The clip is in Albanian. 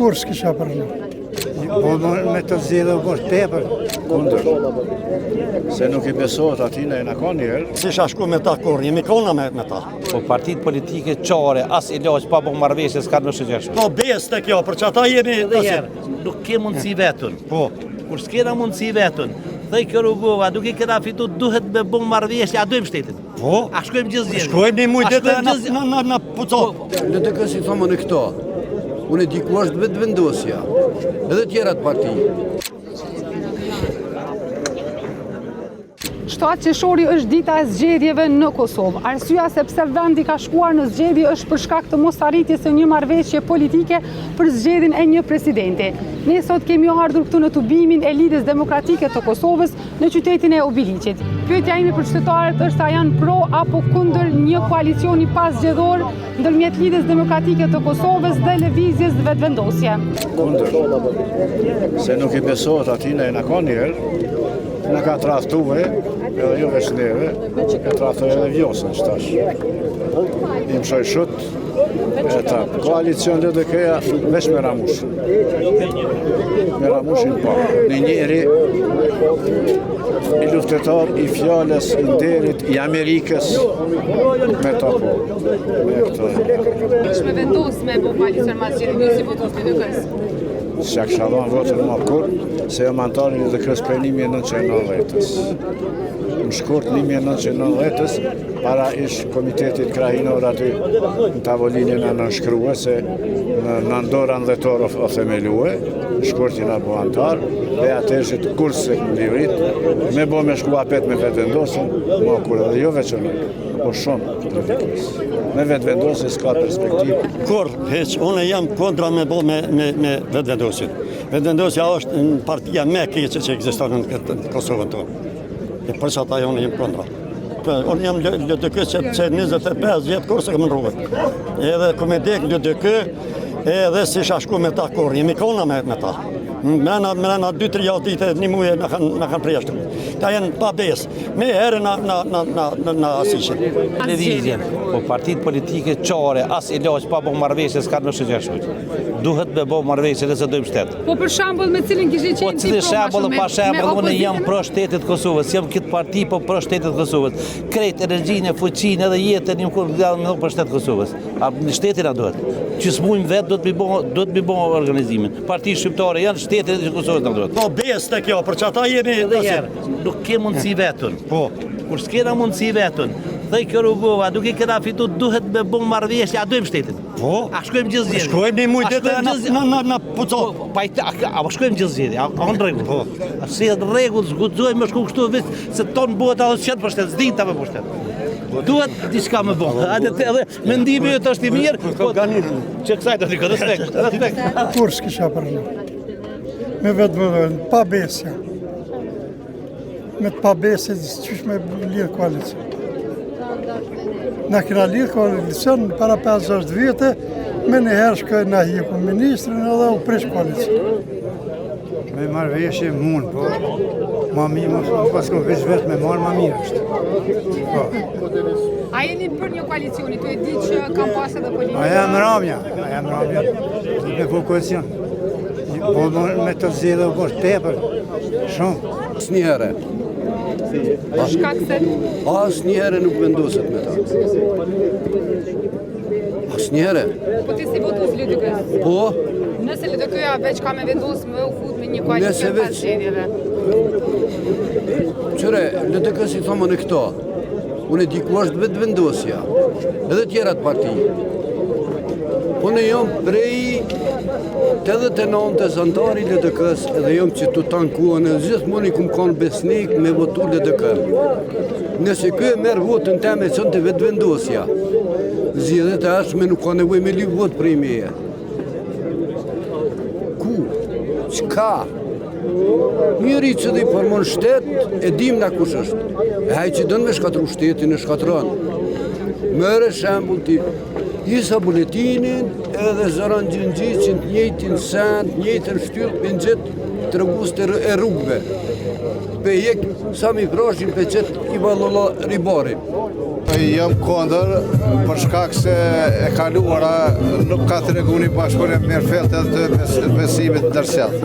Kur s'kisha për në. Po me të zjedhe u bërë tepër. Kundër. Se nuk I besohet atina e në ka njerë. Si shashku me ta kur, jemi kona me ta. Po partit politike qare, as I laqë pa bëgë marveshje s'ka në shëgjeshme. Po bes të kjo, për që ata jemi... Nuk ke mundësi vetën. Po. Kur s'kena mundësi vetën, thej kjo rrugova, duke kena fitu duhet me bëgë marveshje, a dojmë shtetin. Po. A shkojmë gjithë zjedhë. Shkojmë një mujtë në puco. Në të kësi thoma në këto, unë diku është vetë vendosja, edhe tjerat parti. Shtatë qershori është dita e zgjedhjeve në Kosovë. Arsyeja sepse vendi ka shkuar në zgjedhje është për shkak të mosarritjes së një marrëveshje politike për zgjedhjen e një presidenti. Ne sot kemi ardhur këtu në tubimin e Lidhjes Demokratike të Kosovës në qytetin e Obiliqit. Pyetja ime për qytetarët është a janë pro apo kundër një koalicioni pasgjedhor ndërmjet Lidhjes Demokratike të Kosovës dhe lëvizjes vetvendosje. Kundër. Se nuk I besohet atina e në ka njerë. Në ka traftuve, edhe jo veç neve, e traftoj edhe vjosën qëtash. I më shoj shut, e trap. Koalicion LDK-ja veç me Ramushin. Me Ramushin pa. Në njeri I luftetar, I fjales, I nderit, I Amerikës, me ta po. Me këto. Ishme vendos me bo koalicion mas zgjedhje si votos LDK-s. Se a kësha dhonë votën më kur, se jam antari dhe kres për 1990-ës. Në shkurt 1990-ës, para ish komitetit krahinor aty në tavolinjen e nënshkrue, se në nëndora ndhetor o themelue, në shkurt jena bo antar, dhe atërshit kurse në livrit, me bo me shku apet me vetë vendosën, më kur edhe jo veçënë, po shumë politikës. Me vetë vendosën s'ka perspektivë. Kur, heq, unë jam kontra me bo me vetë vendosin. Vetë vendosja është në partia me keqe që ekziston në Kosovën tonë. E për që ata unë jam kontra. Unë jam LDK që 25 vjetë kur se këmë në rrugët. Edhe këmë dek LDK, edhe si shashku me ta kur, jemi kona me ta. Mena 2-3 javë dite, një muje në kanë prejashtu. Ta jenë pa besë, me herë në asishin. Lëvizjen, po partit politike qare, as I laqë pa bëgë marveshje s'ka në shëgjeshme. Duhet me bëgë marveshje dhe se dojmë shtetë. Po për shembull me cilin kishte qenë Po cilin shembull, pa shembull, unë jam pro shtetit Kosovës, jam këtë parti po pro shtetit Kosovës. Krejt energjinë, fuqinë edhe jetën një kur gëllë me për shtetit Kosovës. A në shtetin a duhet. Që s'mujmë vetë, do të mi bo organizimin. Parti shqiptare janë shtetit e Kosovës në duhet. Po bes të kjo, për që ata jemi... Nuk ke mundësi vetën. Po. Kur s'kena mundësi vetën, thej kjo rrugova, duke kena fitu duhet me bëgë marveshje, a dojmë shtetin. Po. A shkojmë gjithë zjedhje. Shkojmë një mujtë në puco. A shkojmë gjithë zjedhje, a në regull. Po. A si në regull, zgudzojmë me shku kështu vit, se tonë bëhet adhe qëtë për shtetë, zdinë ta me për shtetë. Duhet diçka me bëgë. Edhe mendimi jëtë është I mirë, që kësaj të dikë, respekt. Kur s'kisha për në. Me vetë vëdojnë, pa besja. Me të pa besja, qysh me lirë koalicion. Në kena lirë koalicion, para 5-6 vjetë, me njëherë shkoj në hiku ministrin edhe u prish koalicion. Me marrëveshje mund, po ma mi më shumë, pas kom vetë me marrë ma mirë është. Po. A jeni për një koalicioni, të e di që kam pasë edhe politika? A jam ramja, me po koalicion. Po me të zjedhe u bërë tepër, shumë. Asnjëherë. Shkak se? Asnjëherë nuk vendoset me ta. Asnjëherë. Po ti si votos LDK-s? Po. Nëse LDK-ja veç ka me vendos me u fut me një koalicion pas zgjedhjeve. Qëre, LDK si thoma në këto, unë diku është vetë vendosja, edhe tjerat parti. Unë jam prej 89 antari LDK-s edhe jam që të tankuan e gjithmonë I kum kanë besnik me votu LDK. Nëse kjo e merë votën teme qënë të vetë vendosja, zjedhet e ashme nuk ka nevoj me li vot prej meje. Ku? Qka? Njëri që dhe I formon shtet, e dim nga kush është. E haj që dënë me shkatru shtetin e shkatron. Mëre shembull ti, isa buletinin edhe zëran gjëngjicin, njëjtin send, njëjtin shtyllë për gjithë të rëgust e rrugve. Pe jek sa mi prashin për qëtë I valolla ribarin. Jam kondër për shkak se e kaluara nuk ka tregu një bashkëpunim mirëfillte të besimit ndërsjellë.